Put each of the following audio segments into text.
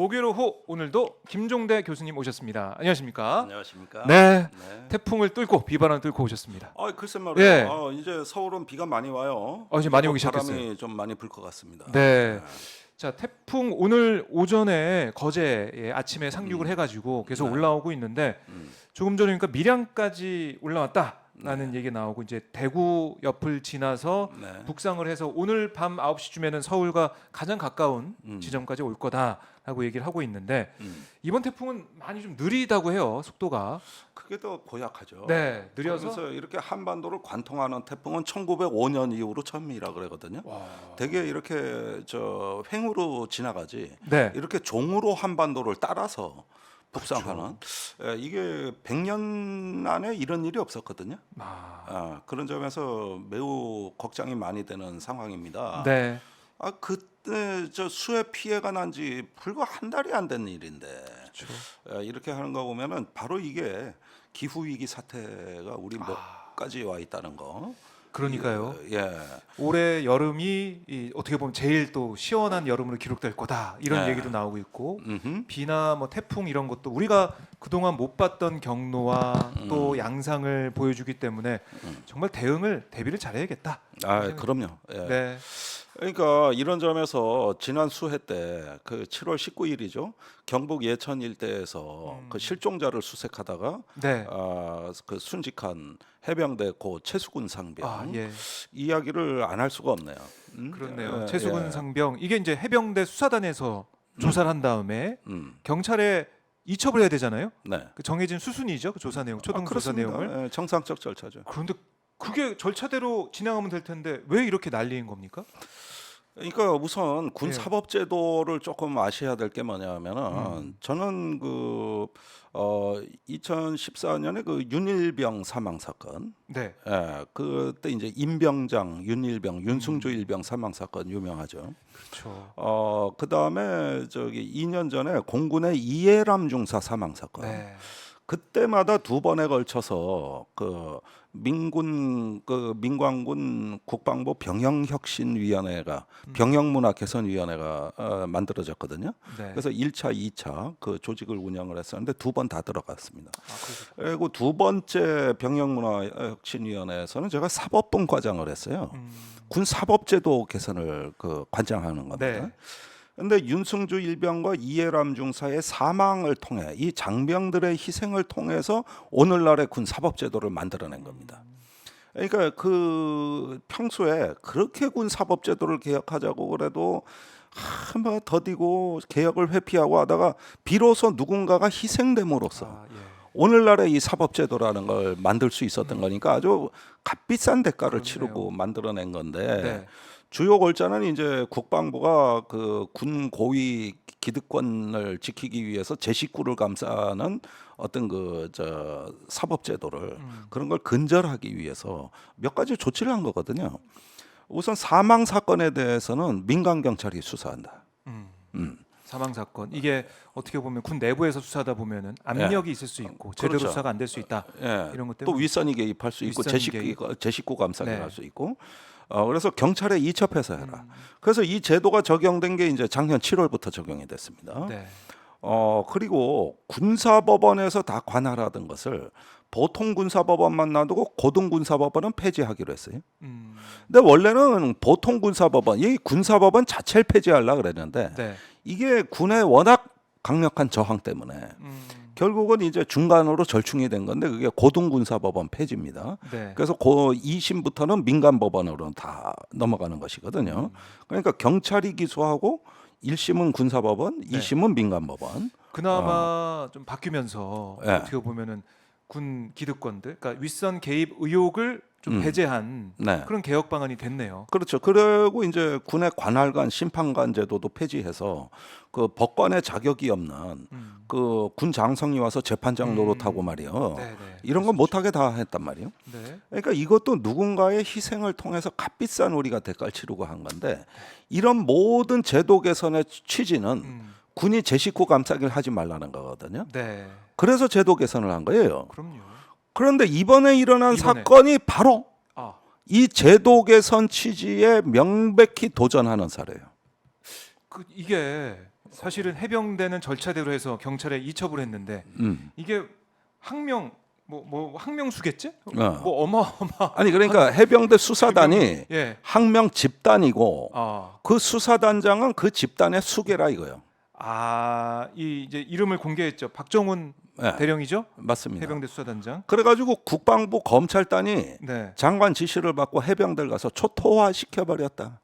목요일 오후 오늘도 김종대 교수님 오셨습니다. 안녕하십니까? 안녕하십니까? 네. 네. 태풍을 뚫고 비바람을 뚫고 오셨습니다. 글쎄 말이에요. 예. 이제 서울은 비가 많이 와요. 이제 많이 또 오기 시작했어요. 바람이 좀 많이 불 것 같습니다. 네. 자, 태풍 오늘 오전에 거제 아침에 상륙을 해가지고 계속 네. 올라오고 있는데 조금 전이니까 밀양까지 올라왔다라는 얘기 나오고 이제 대구 옆을 지나서 네. 북상을 해서 오늘 밤 9시쯤에는 서울과 가장 가까운 지점까지 올 거다라고 얘기를 하고 있는데 이번 태풍은 많이 좀 느리다고 해요. 속도가. 그게 더 고약하죠. 네, 느려서. 그래서 이렇게 한반도를 관통하는 태풍은 1905년 이후로 처음이라 그러거든요. 와. 되게 이렇게 횡으로 지나가지. 네. 이렇게 종으로 한반도를 따라서 북상하는 이게 100년 안에 이런 일이 없었거든요. 그런 점에서 매우 걱정이 많이 되는 상황입니다. 네. 그때 수해 피해가 난 지 불과 한 달이 안 된 일인데 그렇죠. 이렇게 하는 거 보면은 바로 이게 기후 위기 사태가 우리 목까지 와 있다는 거. 그러니까요. 예. 올해 여름이 어떻게 보면 제일 또 시원한 여름으로 기록될 거다 이런 네. 얘기도 나오고 있고 음흠. 비나 뭐 태풍 이런 것도 우리가 그동안 못 봤던 경로와 또 양상을 보여주기 때문에 정말 대비를 잘해야겠다. 그럼요. 예. 네. 그러니까 이런 점에서 지난 수해 때 그 7월 19일이죠. 경북 예천 일대에서 그 실종자를 수색하다가 네. 그 순직한 해병대 고 최수근 상병 예. 이야기를 안 할 수가 없네요. 그렇네요. 예, 최수근 예. 상병 이게 이제 해병대 수사단에서 조사를 한 다음에 음. 경찰에 이첩을 해야 되잖아요. 네. 그 정해진 수순이죠. 그 조사 내용, 초등 조사 그렇습니다. 내용을. 예, 정상적 절차죠. 그런데 그게 절차대로 진행하면 될 텐데 왜 이렇게 난리인 겁니까? 그러니까 우선 군 예. 사법제도를 조금 아셔야 될 게 뭐냐면은 저는 2014년에 그 윤일병 사망 사건, 네. 그때 이제 임병장 윤일병 윤승주 일병 사망 사건 유명하죠. 그렇죠. 그 다음에 2년 전에 공군의 이해람 중사 사망 사건. 네. 그때마다 두 번에 걸쳐서 민관군 국방부 병영혁신위원회가 병영문화 개선위원회가 만들어졌거든요. 네. 그래서 1차, 2차 그 조직을 운영을 했었는데 두 번 다 들어갔습니다. 그렇죠. 그리고 두 번째 병영문화혁신위원회에서는 제가 사법분 과장을 했어요. 군 사법제도 개선을 관장하는 겁니다. 네. 근데 윤승주 일병과 이해람 중사의 사망을 통해 이 장병들의 희생을 통해서 오늘날의 군 사법제도를 만들어낸 겁니다. 그러니까 평소에 그렇게 군 사법제도를 개혁하자고 그래도 뭐 더디고 개혁을 회피하고 하다가 비로소 누군가가 희생됨으로써 예. 오늘날의 이 사법제도라는 걸 만들 수 있었던 거니까 아주 값비싼 대가를 그렇네요. 치르고 만들어낸 건데 네. 주요 골자는 이제 국방부가 군 고위 기득권을 지키기 위해서 제 식구를 감싸는 어떤 사법제도를 그런 걸 근절하기 위해서 몇 가지 조치를 한 거거든요. 우선 사망 사건에 대해서는 민간 경찰이 수사한다. 사망 사건 이게 어떻게 보면 군 내부에서 수사하다 보면은 압력이 있을 수 있고 제대로 그렇죠. 수사가 안 될 수 있다. 이런 것 또 때문에 윗선이 개입할 수 있고 윗선이 제 식구 감싸기 네. 할 수 있고 그래서 경찰에 이첩해서 해라. 그래서 이 제도가 적용된 게 이제 작년 7월부터 적용이 됐습니다. 네. 그리고 군사법원에서 다 관할하던 것을 보통 군사법원만 놔두고 고등 군사법원은 폐지하기로 했어요. 근데 원래는 보통 군사법원, 이 군사법원 자체를 폐지하려고 그랬는데 네. 이게 군의 워낙 강력한 저항 때문에 결국은 이제 중간으로 절충이 된 건데 그게 고등군사법원 폐지입니다. 네. 그래서 2심부터는 민간법원으로 다 넘어가는 것이거든요. 그러니까 경찰이 기소하고 1심은 군사법원, 2심은 민간법원. 그나마 좀 바뀌면서 예. 어떻게 보면은 군 기득권들, 그러니까 윗선 개입 의혹을 좀 배제한 네. 그런 개혁 방안이 됐네요. 그렇죠. 그리고 이제 군의 관할관, 심판관 제도도 폐지해서 법관의 자격이 없는 군 장성이 와서 재판장 노릇하고 말이요. 네, 네. 이런 건 못하게 다 했단 말이에요. 네. 그러니까 이것도 누군가의 희생을 통해서 값비싼 우리가 대가를 치르고 한 건데 이런 모든 제도 개선의 취지는 군이 제 식구 감싸기를 하지 말라는 거거든요. 네. 그래서 제도 개선을 한 거예요. 그럼요. 그런데 이번에 일어난 이번에. 사건이 바로 아, 이 제도 개선 취지에 명백히 도전하는 사례예요. 이게 사실은 해병대는 절차대로 해서 경찰에 이첩을 했는데 이게 항명 뭐 항명수겠지? 뭐 어마어마. 아니 그러니까 해병대 수사단이 예. 항명 집단이고 아, 그 수사단장은 그 집단의 수계라 이거예요. 이 이제 이름을 공개했죠. 박정훈 네. 대령이죠. 맞습니다. 해병대 수사단장. 그래가지고 국방부 검찰단이 네. 장관 지시를 받고 해병대를 가서 초토화 시켜버렸다.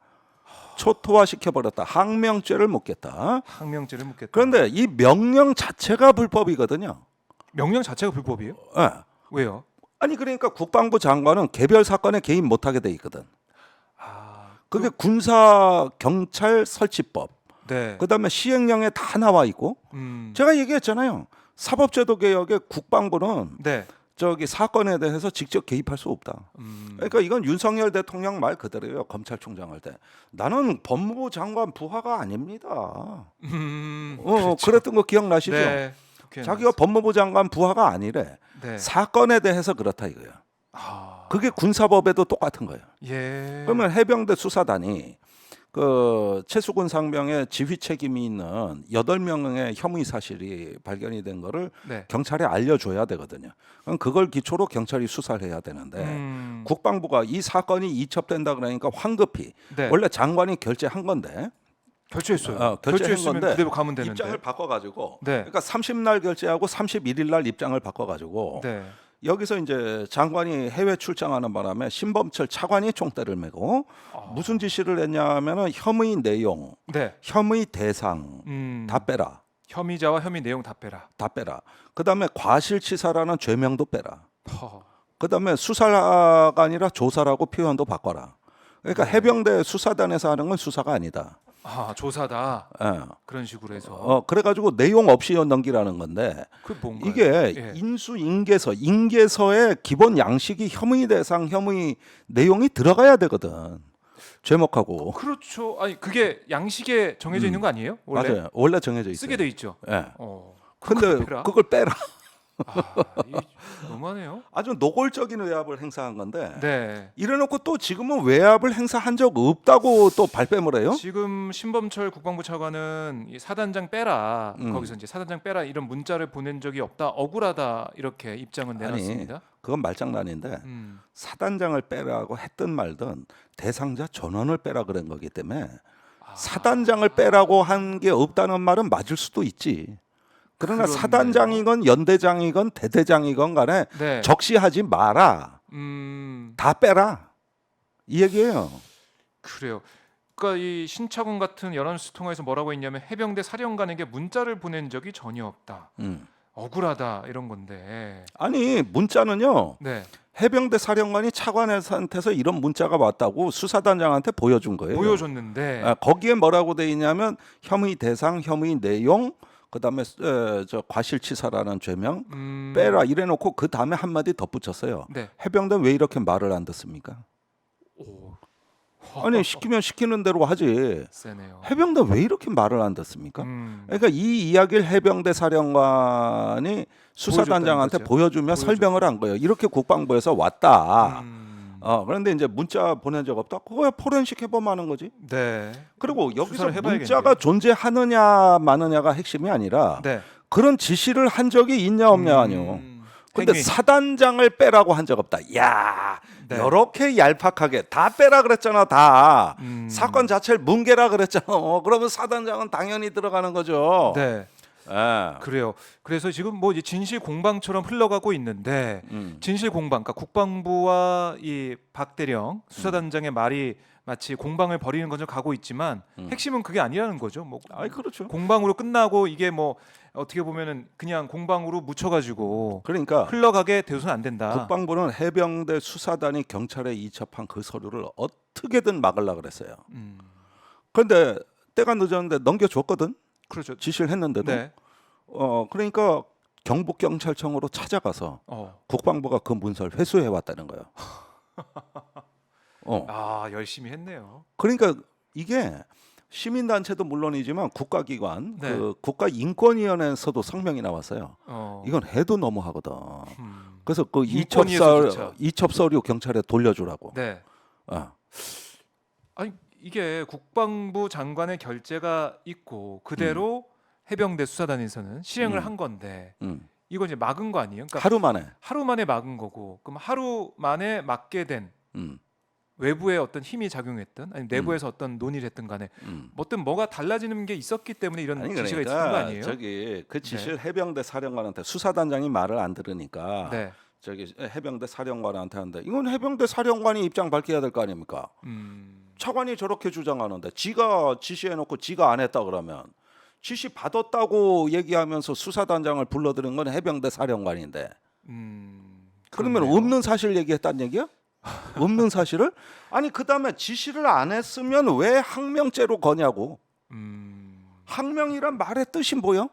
초토화 시켜버렸다. 항명죄를 묻겠다. 항명죄를 묻겠다. 그런데 이 명령 자체가 불법이거든요. 명령 자체가 불법이에요? 예. 왜요? 아니 그러니까 국방부 장관은 개별 사건에 개입 못하게 돼 있거든. 그게 군사 경찰 설치법. 네. 그다음에 시행령에 다 나와 있고. 제가 얘기했잖아요. 사법제도 개혁에 국방부는 네. 저기 사건에 대해서 직접 개입할 수 없다. 그러니까 이건 윤석열 대통령 말 그대로예요. 검찰총장 할 때 나는 법무부 장관 부하가 아닙니다. 그렇죠. 그랬던 거 기억나시죠? 네. 자기가 법무부 장관 부하가 아니래. 네. 사건에 대해서 그렇다 이거예요. 그게 군사법에도 똑같은 거예요. 예. 그러면 해병대 수사단이 그 최수근 상병의 지휘 책임이 있는 8명의 혐의 사실이 발견이 된 거를 네. 경찰에 알려줘야 되거든요. 그럼 그걸 기초로 경찰이 수사를 해야 되는데 국방부가 이 사건이 이첩된다 그러니까 황급히 네. 원래 장관이 결재한 건데 결제했어요. 결제한 결제했으면 건데 그대로 가면 되는데. 입장을 바꿔가지고 네. 그러니까 30날 결제하고 31일 날 입장을 바꿔가지고 네. 여기서 이제 장관이 해외 출장하는 바람에 신범철 차관이 총대를 메고 무슨 지시를 했냐면은 혐의 내용, 네. 혐의 대상 다 빼라. 혐의자와 혐의 내용 다 빼라. 다 빼라. 그다음에 과실치사라는 죄명도 빼라. 허. 그다음에 수사가 아니라 조사라고 표현도 바꿔라. 그러니까 해병대 수사단에서 하는 건 수사가 아니다. 조사다. 예. 그런 식으로 해서. 그래가지고 내용 없이 넘기라는 건데 그 뭔가요? 이게 예. 인계서의 기본 양식이 혐의 대상, 혐의 내용이 들어가야 되거든. 제목하고. 그렇죠. 아니 그게 양식에 정해져 있는 거 아니에요? 원래 맞아요. 원래 정해져 있어요. 쓰게 돼 있죠. 예. 그걸 근데 빼라? 그걸 빼라. 이게 너무하네요. 아주 노골적인 외압을 행사한 건데 네. 이래놓고 또 지금은 외압을 행사한 적 없다고 또 발뺌을 해요? 지금 신범철 국방부 차관은 이 사단장 빼라. 거기서 이제 사단장 빼라 이런 문자를 보낸 적이 없다. 억울하다 이렇게 입장은 내놨습니다. 그건 말장난인데 사단장을 빼라고 했든 말든 대상자 전원을 빼라 그런 거기 때문에 사단장을 빼라고 한 게 없다는 말은 맞을 수도 있지. 그러나 그렇네요. 사단장이건 연대장이건 대대장이건 간에 네. 적시하지 마라. 다 빼라. 이 얘기예요. 그래요. 그러니까 이 신차관 같은 연합뉴스 통화에서 뭐라고 했냐면 해병대 사령관에게 문자를 보낸 적이 전혀 없다. 억울하다 이런 건데. 아니 문자는요. 네. 해병대 사령관이 차관한테서 이런 문자가 왔다고 수사단장한테 보여준 거예요. 보여줬는데 거기에 뭐라고 돼 있냐면 혐의 대상, 혐의 내용, 그다음에 저 과실치사라는 죄명 빼라 이래놓고 그 다음에 한마디 덧붙였어요. 네. 해병대 왜 이렇게 말을 안 듣습니까? 아니 시키면 시키는 대로 하지. 세네요. 해병대 왜 이렇게 말을 안 듣습니까? 그러니까 이 이야기를 해병대 사령관이 수사단장한테 보여주며 설명을 한 거예요. 이렇게 국방부에서 왔다. 그런데 이제 문자 보낸 적 없다. 그거야 포렌식 해보면 하는 거지. 네. 그리고 여기서 수사를 해봐야겠네요. 문자가 존재하느냐 마느냐가 핵심이 아니라 네. 그런 지시를 한 적이 있냐 없냐 아니요. 근데 행위. 사단장을 빼라고 한 적 없다. 야, 네. 이렇게 얄팍하게 다 빼라 그랬잖아. 다 사건 자체를 뭉개라 그랬잖아. 그러면 사단장은 당연히 들어가는 거죠. 네. 예. 그래요. 그래서 지금 뭐 이제 진실 공방처럼 흘러가고 있는데 진실 공방, 그러니까 국방부와 이 박 대령 수사단장의 말이 마치 공방을 벌이는 것처럼 가고 있지만 핵심은 그게 아니라는 거죠. 뭐 아이 그렇죠. 공방으로 끝나고 이게 뭐 어떻게 보면은 그냥 공방으로 묻혀가지고 그러니까 흘러가게 되어서는 안 된다. 국방부는 해병대 수사단이 경찰에 이첩한 그 서류를 어떻게든 막으려고 그랬어요. 그런데 때가 늦었는데 넘겨줬거든. 그렇죠. 지시를 했는데도 네. 그러니까 경북경찰청으로 찾아가서 국방부가 그 문서를 회수해 왔다는 거예요. 열심히 했네요. 그러니까 이게 시민단체도 물론이지만 국가기관, 네. 그 국가인권위원회에서도 성명이 나왔어요. 이건 해도 너무하거든. 그래서 그 인권위에서조차. 이첩 서류 경찰에 돌려주라고. 네. 어. 아니 이게 국방부 장관의 결재가 있고 그대로 해병대 수사단에서는 실행을 한 건데 이거 이제 막은 거 아니에요? 그러니까 하루 만에 막은 거고 그럼 하루 만에 막게 된 외부의 어떤 힘이 작용했든 아니면 내부에서 어떤 논의를 했든 간에 뭐가 달라지는 게 있었기 때문에 이런 아니 지시가 그러니까 있었던 거 아니에요? 저기 그 지시를 해병대 사령관한테 수사단장이 말을 안 들으니까 네. 저기 해병대 사령관한테 하는데 이건 해병대 사령관이 입장 밝혀야 될 거 아닙니까? 차관이 저렇게 주장하는데 지가 지시해놓고 지가 안 했다 그러면 지시 받았다고 얘기하면서 수사단장을 불러들인 건 해병대 사령관인데 그러면 그렇네요. 없는 사실 얘기했다는 얘기야? 없는 사실을? 아니 그다음에 지시를 안 했으면 왜 항명죄로 거냐고. 항명이란 말의 뜻이 뭐야?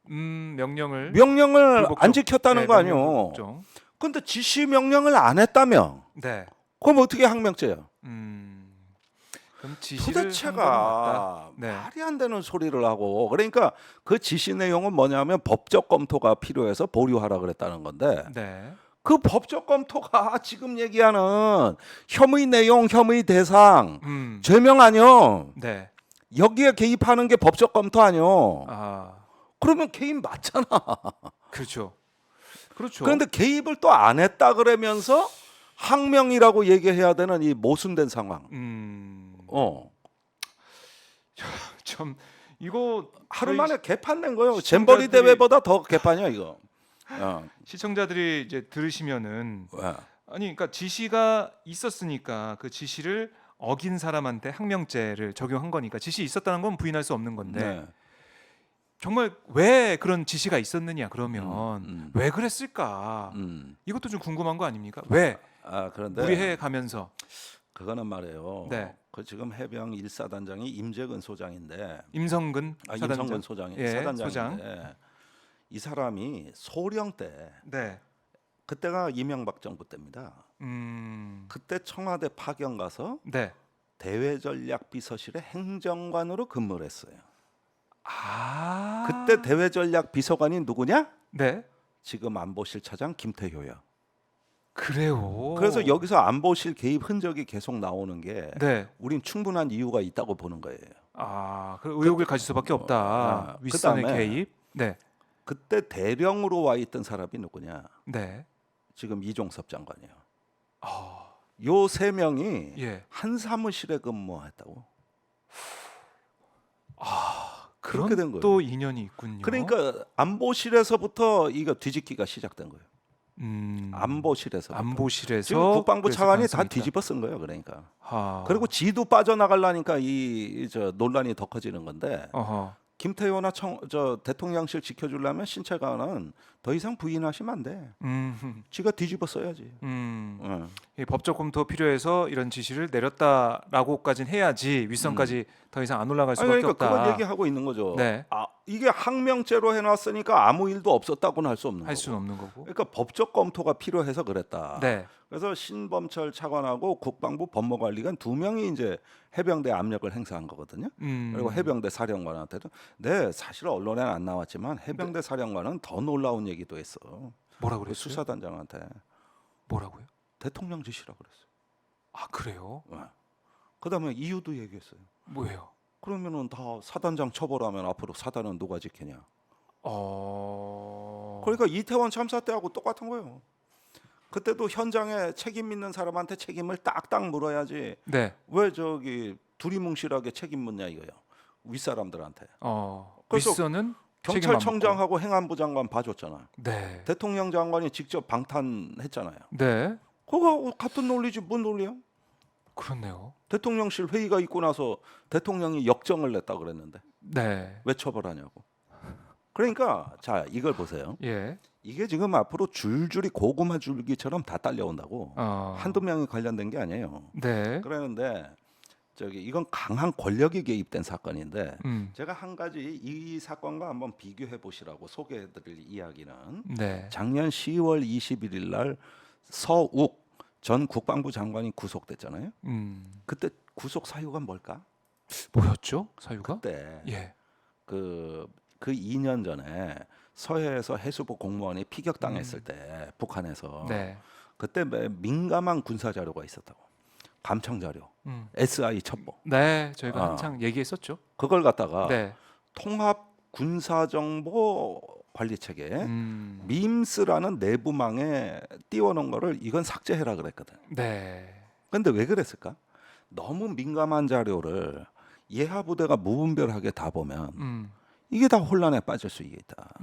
명령을 안 지켰다는 네, 거 아니요. 명령 불복종. 근데 지시 명령을 안 했다며? 네. 그럼 어떻게 항명죄야? 그럼 지시를 도대체가 한 거는 맞다. 말이 안 되는 소리를 하고 그러니까 그 지시 내용은 뭐냐면 법적 검토가 필요해서 보류하라 그랬다는 건데 네. 그 법적 검토가 지금 얘기하는 혐의 내용, 혐의 대상, 죄명 아니요. 네. 여기에 개입하는 게 법적 검토 아니요. 아, 그러면 개입 맞잖아. 그렇죠. 그렇죠. 그런데 개입을 또 안 했다 그러면서 항명이라고 얘기해야 되는 이 모순된 상황. 참 이거 하루 저희 만에 개판낸 거예요. 시청자들이- 잼버리 대회보다 더 개판이야 이거. 시청자들이 이제 들으시면은 왜? 아니 그러니까 지시가 있었으니까 그 지시를 어긴 사람한테 항명죄를 적용한 거니까 지시 있었다는 건 부인할 수 없는 건데 네. 정말 왜 그런 지시가 있었느냐 그러면 왜 그랬을까 이것도 좀 궁금한 거 아닙니까? 왜 그런데 무리해 가면서 그거는 말이에요. 네. 그 지금 해병 1사단장이 임재근 소장인데 임성근 임성근 소장이 예, 사단장인데 소장. 이 사람이 소령 때 네. 그때가 이명박 정부 때입니다. 그때 청와대 파견 가서 네. 대외전략비서실의 행정관으로 근무를 했어요. 아. 그때 대외전략비서관이 누구냐? 네. 지금 안보실 차장 김태효야. 그래요. 그래서 여기서 안보실 개입 흔적이 계속 나오는 게 네. 우린 충분한 이유가 있다고 보는 거예요. 그 의혹을 가질 수밖에 없다. 윗선의 그다음에 개입. 네. 그때 대령으로 와 있던 사람이 누구냐? 네. 지금 이종섭 장관이에요. 요 세 명이 예. 한 사무실에 근무했다고. 그런 그렇게 된 거예요. 또 인연이 있군요. 그러니까 안보실에서부터 이거 뒤집기가 시작된 거예요. 안보실에서. 안보실에서 지금 국방부 그래서 차관이 다 가능성이 있다. 뒤집어 쓴 거예요. 그러니까. 하. 그리고 지도 빠져나가려니까 저 논란이 더 커지는 건데 어허. 김태효나 대통령실 지켜주려면 신체관은 더 이상 부인하시면 안 돼. 지가 뒤집어 써야지. 이 법적 검토 필요해서 이런 지시를 내렸다라고까지는 해야지 윗선까지 더 이상 안 올라갈 수밖에 그러니까 없다. 그건 얘기하고 있는 거죠. 네. 이게 항명죄로 해놨으니까 아무 일도 없었다고는 할 수 없는 할 거고. 수는 없는 거고. 그러니까 법적 검토가 필요해서 그랬다. 네. 그래서 신범철 차관하고 국방부 법무관리관 두 명이 이제 해병대 압력을 행사한 거거든요. 그리고 해병대 사령관한테도 사실 언론에는 안 나왔지만 해병대 사령관은 더 놀라운 얘기도 했어. 뭐라 그 그랬어요? 수사단장한테 뭐라고요? 대통령 지시라 그랬어. 그래요? 그다음에 이유도 얘기했어요. 뭐예요? 그러면은 다 사단장 처벌하면 앞으로 사단은 누가 지키냐. 그러니까 이태원 참사 때하고 똑같은 거예요. 그때도 현장에 책임 있는 사람한테 책임을 딱딱 물어야지. 네. 왜 두리뭉실하게 책임 묻냐 이거예요. 윗사람들한테. 그래서 윗선은 책임 안 경찰청장하고 행안부 장관 봐줬잖아. 묻고. 네. 대통령 장관이 직접 방탄했잖아요. 네. 그거하고 같은 논리지 뭔 논리야? 그렇네요. 대통령실 회의가 있고 나서 대통령이 역정을 냈다 그랬는데 네. 왜 처벌하냐고. 그러니까 자 이걸 보세요. 예. 이게 지금 앞으로 줄줄이 고구마 줄기처럼 다 딸려온다고. 한두 명이 관련된 게 아니에요. 네. 그러는데 이건 강한 권력이 개입된 사건인데 제가 한 가지 이 사건과 한번 비교해 보시라고 소개해드릴 이야기는 네. 작년 10월 21일 날 서욱 전 국방부 장관이 구속됐잖아요. 그때 구속 사유가 뭘까? 뭐였죠? 사유가? 그때 예. 그 2년 전에 서해에서 해수부 공무원이 피격당했을 때 북한에서 네. 그때 민감한 군사 자료가 있었다고. 감청 자료, 음. SI 첩보 네, 저희가 아. 한창 얘기했었죠. 그걸 갖다가 네. 통합 군사정보 관리 체계 밈스라는 내부망에 띄워놓은 거를 이건 삭제해라 그랬거든. 네. 근데 왜 그랬을까? 너무 민감한 자료를 예하 부대가 무분별하게 다 보면 이게 다 혼란에 빠질 수 있다.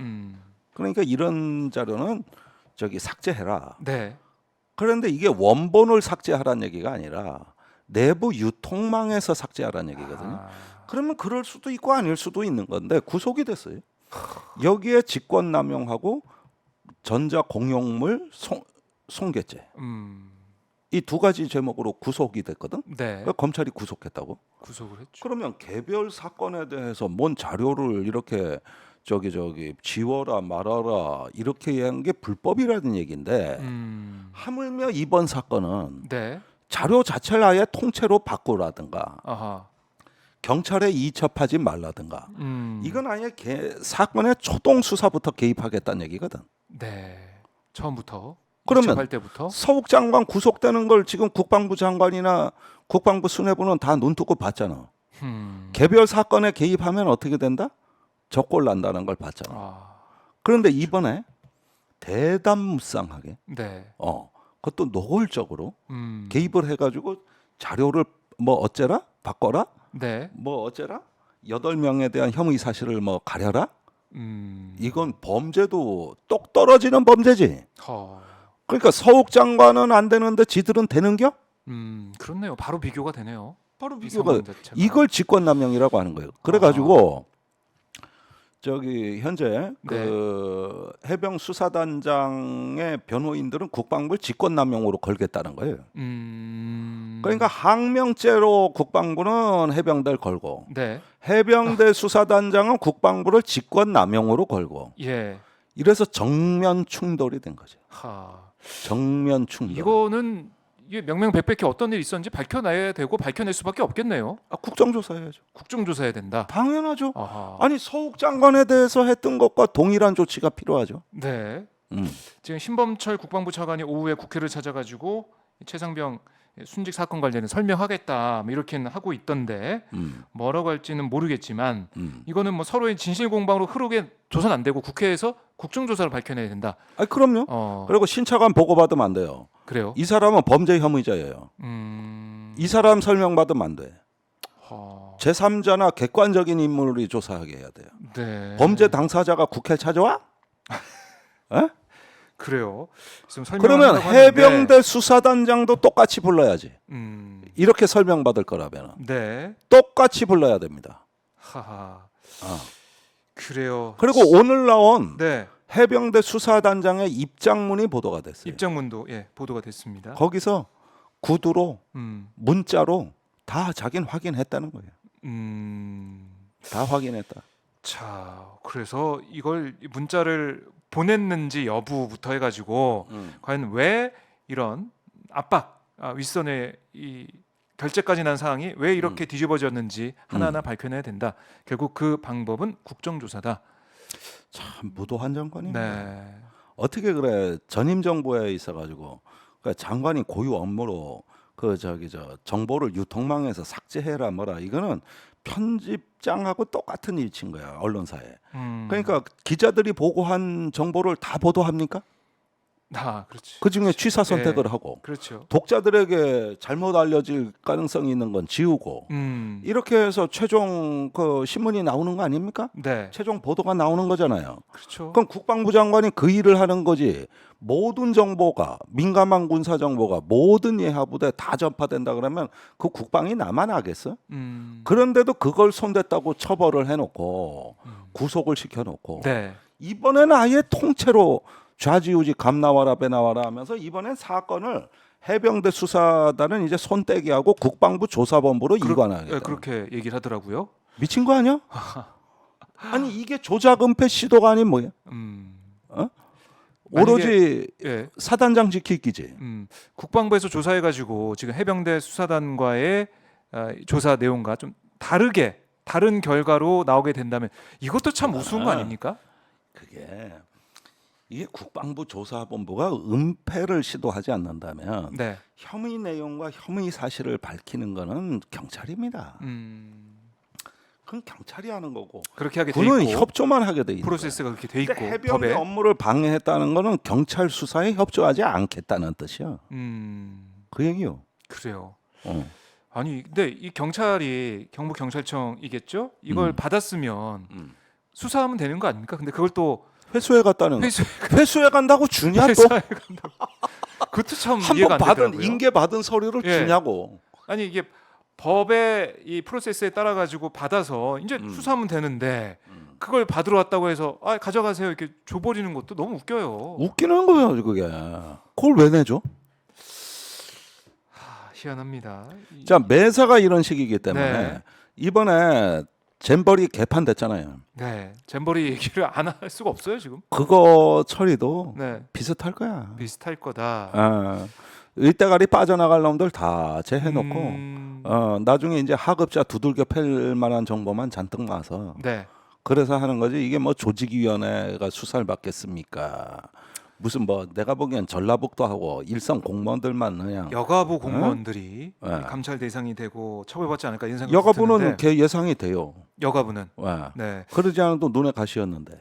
그러니까 이런 자료는 저기 삭제해라. 네. 그런데 이게 원본을 삭제하라는 얘기가 아니라 내부 유통망에서 삭제하라는 얘기거든요. 아. 그러면 그럴 수도 있고 아닐 수도 있는 건데 구속이 됐어요. 여기에 직권남용하고 전자공용물 손괴죄 이 두 가지 제목으로 구속이 됐거든. 네. 그러니까 검찰이 구속했다고. 구속을 했죠. 그러면 개별 사건에 대해서 뭔 자료를 이렇게 저기 지워라 말아라 이렇게 한 게 불법이라는 얘기인데 하물며 이번 사건은 네. 자료 자체를 아예 통째로 바꾸라든가 아하. 경찰에 이첩하지 말라든가 이건 아예 사건의 초동 수사부터 개입하겠다는 얘기거든. 네. 처음부터. 그러면 할 때부터. 서욱 장관 구속되는 걸 지금 국방부 장관이나 국방부 수뇌부는 다 눈 뜨고 봤잖아. 개별 사건에 개입하면 어떻게 된다? 적골 난다는 걸 봤잖아. 아. 그런데 이번에 대담무쌍하게 네. 그것도 노골적으로 개입을 해가지고 자료를 뭐 어째라 바꿔라 네. 뭐 어째라 8명에 대한 혐의 사실을 뭐 가려라 이건 범죄도 똑 떨어지는 범죄지. 그러니까 서욱 장관은 안 되는데 지들은 되는겨? 그렇네요. 바로 비교가 되네요. 바로 비교가 이걸 직권남용이라고 하는 거예요. 그래가지고 저기 현재 네. 그 해병 수사단장의 변호인들은 국방부를 직권남용으로 걸겠다는 거예요. 그러니까 항명죄로 국방부는 해병대를 걸고 네. 해병대 수사단장은 국방부를 직권남용으로 걸고 예. 이래서 정면 충돌이 된 거죠. 정면 충돌. 이거는 이게 명명백백히 어떤 일이 있었는지 밝혀내야 되고 밝혀낼 수밖에 없겠네요. 국정조사해야죠. 국정조사해야 된다. 당연하죠. 아하. 아니 서욱 장관에 대해서 했던 것과 동일한 조치가 필요하죠. 네. 지금 신범철 국방부 차관이 오후에 국회를 찾아가지고 최상병 순직 사건 관련해 설명하겠다 뭐 이렇게는 하고 있던데 뭐라고 할지는 모르겠지만 이거는 뭐 서로의 진실 공방으로 흐르게 조선 안 되고 국회에서 국정조사를 밝혀내야 된다. 아 그럼요. 그리고 신차관 보고받으면 안 돼요. 그래요? 이 사람은 범죄 혐의자예요. 이 사람 설명받으면 안 돼. 제3자나 객관적인 인물이 조사하게 해야 돼요. 네. 범죄 당사자가 국회 찾아와? 에? 그래요. 그러면 해병대 수사단장도 똑같이 불러야지. 이렇게 설명받을 거라면 네. 똑같이 불러야 됩니다. 하하. 그래요. 그리고 오늘 나온 네. 해병대 수사단장의 입장문이 보도가 됐어요. 입장문도 보도가 됐습니다. 거기서 구두로 문자로 다 자기는 확인했다는 거예요. 다 확인했다. 자, 그래서 이걸 문자를 보냈는지 여부부터 해가지고 과연 왜 이런 압박, 윗선의 이 결재까지 난 상황이 왜 이렇게 뒤집어졌는지 하나하나 밝혀내야 된다. 결국 그 방법은 국정조사다. 참 무도한 장관입니다. 네. 어떻게 그래 전임 정부에 있어가지고 그러니까 장관이 고유 업무로 그 정보를 유통망에서 삭제해라 뭐라 이거는 편집장하고 똑같은 일치인 거야 언론사에. 그러니까 기자들이 보고한 정보를 다 보도합니까? 그렇지. 그 중에 취사 선택을 하고, 그렇죠. 독자들에게 잘못 알려질 가능성이 있는 건 지우고, 이렇게 해서 최종 그 신문이 나오는 거 아닙니까? 네. 최종 보도가 나오는 거잖아요. 그렇죠. 그럼 국방부 장관이 그 일을 하는 거지. 모든 정보가 민감한 군사 정보가 모든 예하부대에 다 전파된다 그러면 그 국방이 남아나겠어? 그런데도 그걸 손댔다고 처벌을 해놓고 구속을 시켜놓고 네. 이번에는 아예 통째로 좌지우지 감 나와라 배 나와라 하면서 이번엔 사건을 해병대 수사단은 이제 손떼기하고 국방부 조사본부로 이관하겠다. 그렇게 얘기를 하더라고요. 미친 거 아니야? 아니 이게 조작 은폐 시도가 아닌 뭐야? 오로지 사단장 지키기지. 국방부에서 조사해가지고 지금 해병대 수사단과의 조사 내용과 좀 다른 결과로 나오게 된다면 이것도 참 우스운 거 아닙니까? 그게 이게 국방부 조사본부가 은폐를 시도하지 않는다면 네. 혐의 내용과 혐의 사실을 밝히는 거는 경찰입니다. 그건 경찰이 하는 거고 그렇게 하게 돼 군은 있고 협조만 하게 돼 있는 프로세스가 그렇게 돼 있고 거예요. 해병대 법에. 업무를 방해했다는 거는 경찰 수사에 협조하지 않겠다는 뜻이야. 그 얘기요. 그래요. 어. 아니 근데 이 경찰이 경북 경찰청이겠죠? 이걸 받았으면 수사하면 되는 거 아닙니까? 근데 그걸 또 회수해 갔다는 거. 회수 회수해 간다고 주냐 또? 회사에 간다고. 그것도 참 한 이해가 번 안 받은 되더라고요. 인계 받은 서류를 예. 주냐고. 아니 이게 법의 이 프로세스에 따라 가지고 받아서 이제 수사하면 되는데 그걸 받으러 왔다고 해서 아 가져가세요 이렇게 줘버리는 것도 너무 웃겨요. 웃기는 거예요, 그게. 그걸 왜 내줘? 희한합니다. 자, 매사가 이런 식이기 때문에 네. 이번에 잼버리 개판됐잖아요. 네, 잼버리 얘기를 안 할 수가 없어요 지금. 그거 처리도 네, 비슷할 거야. 비슷할 거다. 일대가리 빠져나갈 놈들 다 제해놓고 음, 나중에 이제 하급자 두들겨 팰 만한 정보만 잔뜩 나서 네, 그래서 하는 거지. 이게 뭐 조직위원회가 수사를 받겠습니까? 무슨 뭐 내가 보기엔 전라북도 하고 일선 공무원들만 그냥 여가부 공무원들이 네. 감찰 대상이 되고 처벌받지 않을까 이런 생각이 여가부는 드는데 걔 예상이 돼요. 여가부는 왜? 네, 그러지 않아도 눈에 가시였는데.